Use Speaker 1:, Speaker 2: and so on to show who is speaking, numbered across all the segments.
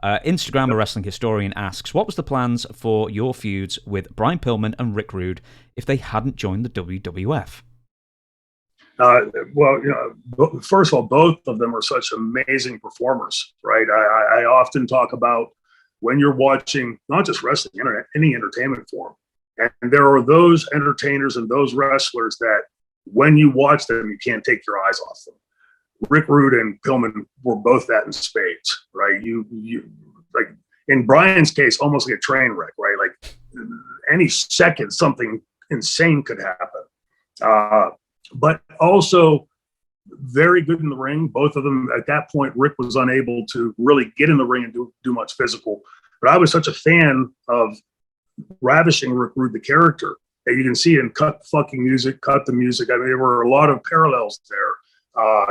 Speaker 1: Instagram, a wrestling historian, asks, what was the plans for your feuds with Brian Pillman and Rick Rude if they hadn't joined the WWF?
Speaker 2: Well, first of all, both of them are such amazing performers, right? I often talk about when you're watching not just wrestling, any entertainment form, and there are those entertainers and those wrestlers that when you watch them, you can't take your eyes off them. Rick Rude and Pillman were both that in spades, right? You like in Brian's case, almost like a train wreck, right? Like any second, something insane could happen. But also very good in the ring. Both of them at that point, Rick was unable to really get in the ring and do much physical. But I was such a fan of ravishing Rick Rude, the character, that you can see in Cut the Fucking Music, Cut the Music. I mean, there were a lot of parallels there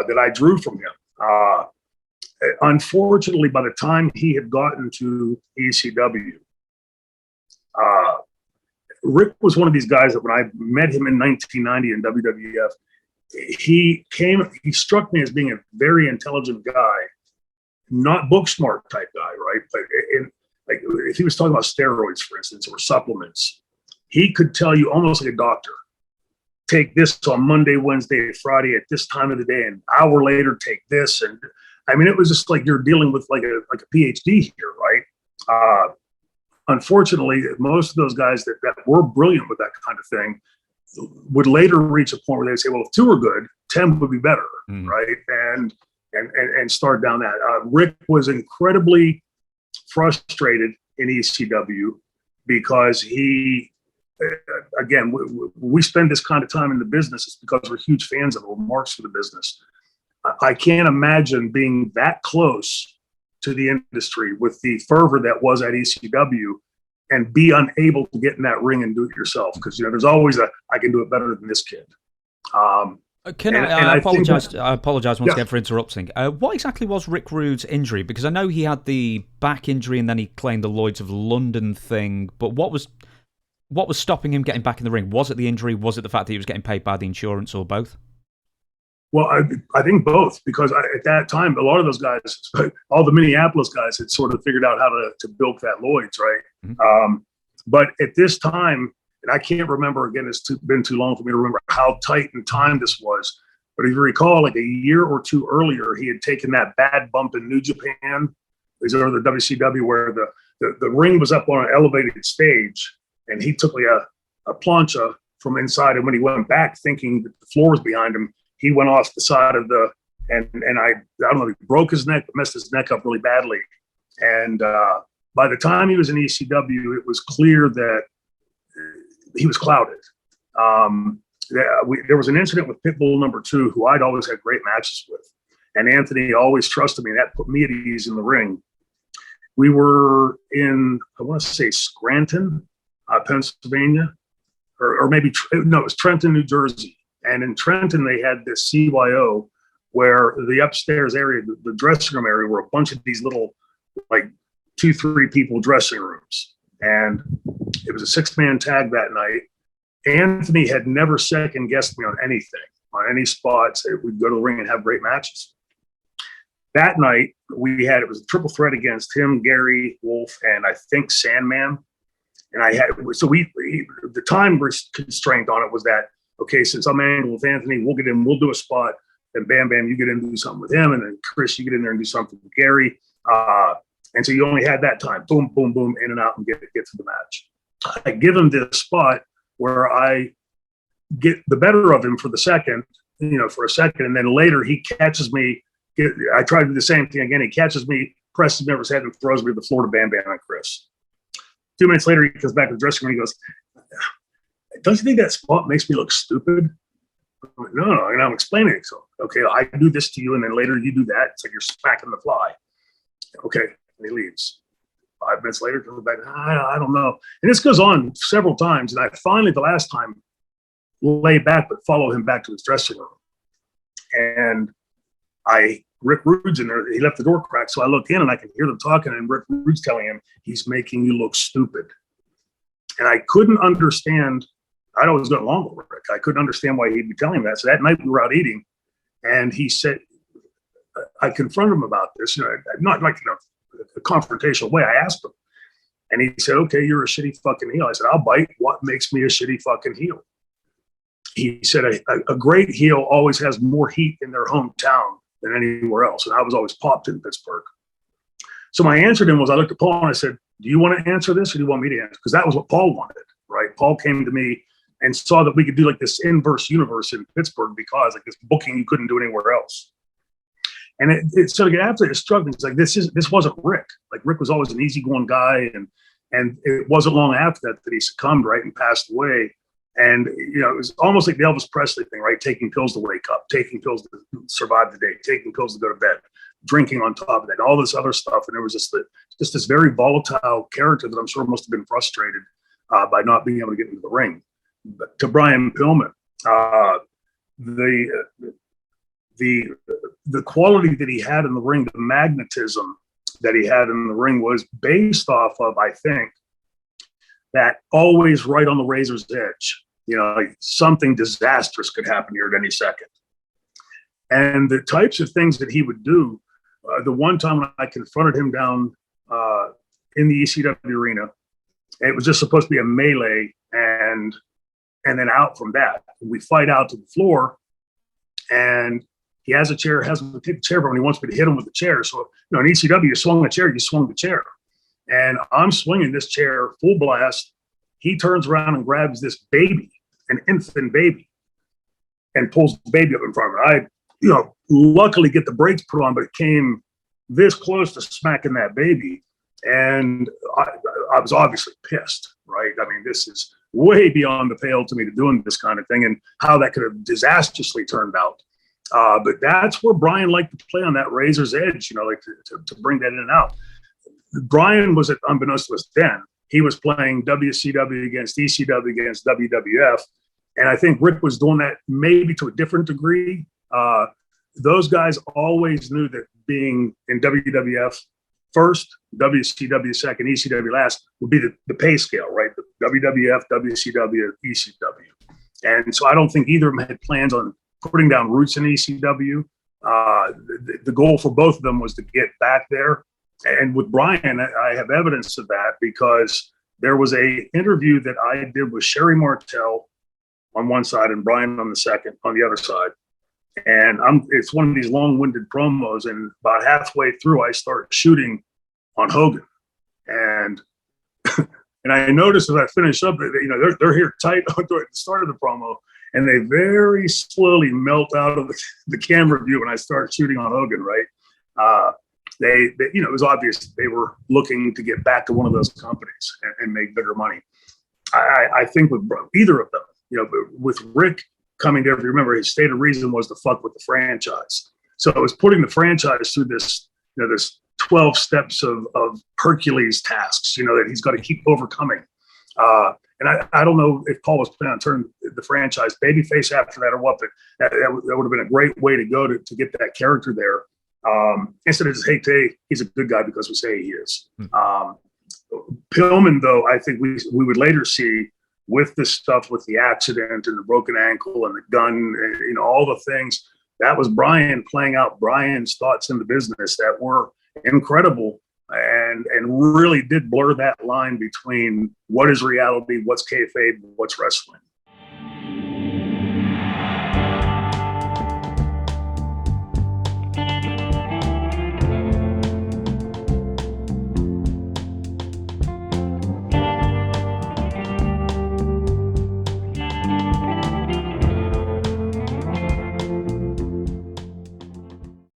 Speaker 2: that I drew from him. Unfortunately, by the time he had gotten to ECW, Rick was one of these guys that when I met him in 1990 in WWF, he struck me as being a very intelligent guy, not book smart type guy, right? But like if he was talking about steroids, for instance, or supplements, he could tell you almost like a doctor, take this on Monday, Wednesday, Friday at this time of the day, and an hour later take this. And I mean, it was just like you're dealing with like a PhD here, right? Unfortunately, most of those guys that were brilliant with that kind of thing would later reach a point where they say, well, if 2 are good, 10 would be better, right? And start down that. Rick was incredibly frustrated in ECW because he, again, we spend this kind of time in the business, it's because we're huge fans of it, we're marks for the business. I can't imagine being that close to the industry with the fervor that was at ECW and be unable to get in that ring and do it yourself. Because, there's always I can do it better than this kid.
Speaker 1: I apologize once again for interrupting. What exactly was Rick Rude's injury? Because I know he had the back injury and then he claimed the Lloyds of London thing, but what was stopping him getting back in the ring? Was it the injury? Was it the fact that he was getting paid by the insurance, or both?
Speaker 2: Well, I think both, because at that time, a lot of those guys, all the Minneapolis guys, had sort of figured out how to bilk that Lloyd's, right? Mm-hmm. But at this time, and I can't remember, again, it's been too long for me to remember how tight in time this was, but if you recall, like a year or two earlier, he had taken that bad bump in New Japan, or the WCW, where the ring was up on an elevated stage, and he took like a plancha from inside, and when he went back thinking that the floor was behind him, he went off the side of and I don't know, he broke his neck, messed his neck up really badly. And by the time he was in ECW, it was clear that he was clouded. There was an incident with Pitbull number 2, who I'd always had great matches with. And Anthony always trusted me, and that put me at ease in the ring. We were in, I want to say Scranton, Pennsylvania, or maybe, no, it was Trenton, New Jersey. And in Trenton, they had this CYO where the upstairs area, the dressing room area, were a bunch of these little, like 2-3 people dressing rooms. And it was a 6-man tag that night. Anthony had never second guessed me on anything, on any spots. We'd go to the ring and have great matches. That night, it was a triple threat against him, Gary, Wolf, and I think Sandman. And the time constraint on it was that, okay, since I'm angled with Anthony, we'll get in, we'll do a spot, and Bam Bam, you get in and do something with him, and then Chris, you get in there and do something with Gary. And so you only had that time, boom, boom, boom, in and out, and get to the match. I give him this spot where I get the better of him for a second, and then later he catches me. I try to do the same thing again. He catches me, presses me over his head, and throws me to the floor to Bam Bam and Chris. 2 minutes later, he comes back to the dressing room and he goes, don't you think that spot makes me look stupid? I'm like, no, and I'm explaining it. So, okay, I do this to you, and then later you do that. It's like you're smacking the fly. Okay, and he leaves. 5 minutes later, comes back, I don't know. And this goes on several times, and I finally, the last time, lay back but follow him back to his dressing room. And Rick Rude's in there. He left the door cracked, so I look in, and I can hear them talking, and Rick Rude's telling him, he's making you look stupid. And I couldn't understand. I'd always got along with Rick. I couldn't understand why he'd be telling me that. So that night we were out eating, and he said, I confronted him about this, not like, a confrontational way. I asked him, and he said, "Okay, you're a shitty fucking heel." I said, "I'll bite. What makes me a shitty fucking heel?" He said, "A great heel always has more heat in their hometown than anywhere else." And I was always popped in Pittsburgh. So my answer to him was, I looked at Paul and I said, "Do you want to answer this or do you want me to answer?" Because that was what Paul wanted, right? Paul came to me and saw that we could do like this inverse universe in Pittsburgh, because like this booking you couldn't do anywhere else. And it so after it struck me, it's like, this wasn't Rick. Like, Rick was always an easygoing guy, and it wasn't long after that he succumbed, right, and passed away. And it was almost like the Elvis Presley thing, right? Taking pills to wake up, taking pills to survive the day, taking pills to go to bed, drinking on top of that, all this other stuff. And there was just this very volatile character that I'm sure must have been frustrated by not being able to get into the ring. But to Brian Pillman, the quality that he had in the ring, the magnetism that he had in the ring, was based off of, I think, that always right on the razor's edge. Like something disastrous could happen here at any second. And the types of things that he would do, the one time when I confronted him down in the ECW arena, it was just supposed to be a melee, and then out from that. We fight out to the floor, and he has a chair, has him take the chair from him, and he wants me to hit him with the chair. So, in ECW, you swung the chair, you swung the chair. And I'm swinging this chair full blast. He turns around and grabs this baby, an infant baby, and pulls the baby up in front of me. I, luckily get the brakes put on, but it came this close to smacking that baby. And I was obviously pissed, right? I mean, this is way beyond the pale to me to doing this kind of thing, and how that could have disastrously turned out. But that's where Brian liked to play on that razor's edge, like to bring that in and out. Brian was, unbeknownst to us then, he was playing WCW against ECW against WWF. And I think Rick was doing that maybe to a different degree. Those guys always knew that being in WWF first, WCW second, ECW last would be the pay scale, right? The WWF, WCW, ECW. And so I don't think either of them had plans on putting down roots in ECW. The goal for both of them was to get back there. And with Brian, I have evidence of that, because there was a interview that I did with Sherry Martel on one side and Brian on the other side. And it's one of these long-winded promos, and about halfway through, I start shooting on Hogan. And and I noticed as I finish up, they're here tight at the start of the promo, and they very slowly melt out of the camera view when I start shooting on Hogan, right? They it was obvious they were looking to get back to one of those companies and make bigger money. I think with either of them, with Rick coming there, if you remember, his stated reason was to fuck with the franchise. So it was putting the franchise through this 12 steps of Hercules tasks, that he's got to keep overcoming. And I don't know if Paul was planning on turning the franchise babyface after that or what, but that would have been a great way to go to get that character there. Instead of just, hey, he's a good guy because we say he is. Pillman, though, I think we would later see, with this stuff with the accident and the broken ankle and the gun, and, all the things, that was Brian playing out Brian's thoughts in the business that were incredible and really did blur that line between what is reality, what's kayfabe, what's wrestling.